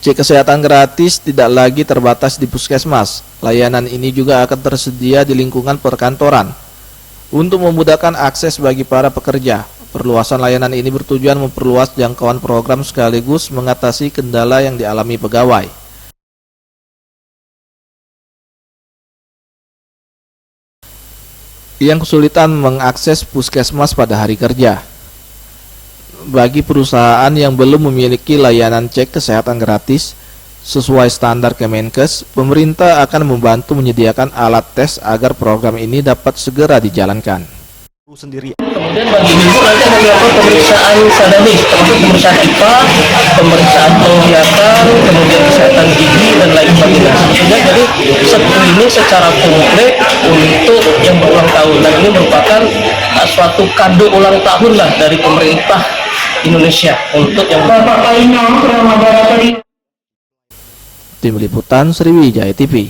Cek kesehatan gratis tidak lagi terbatas di puskesmas. Layanan ini juga akan tersedia di lingkungan perkantoran. Untuk memudahkan akses bagi para pekerja, perluasan layanan ini bertujuan memperluas jangkauan program sekaligus mengatasi kendala yang dialami pegawai. Yang kesulitan mengakses puskesmas pada hari kerja. Bagi perusahaan yang belum memiliki layanan cek kesehatan gratis sesuai standar Kemenkes, pemerintah akan membantu menyediakan alat tes agar program ini dapat segera dijalankan. Kemudian bagi ibu nanti akan dilakukan pemeriksaan sadari, termasuk pemeriksaan IPA, pemeriksaan penglihatan, kemudian kesehatan gigi dan lain sebagainya. Jadi ini secara komplit untuk yang berulang tahun, dan ini merupakan suatu kado ulang tahun lah dari pemerintah Indonesia untuk yang Tim Liputan Sriwijaya TV.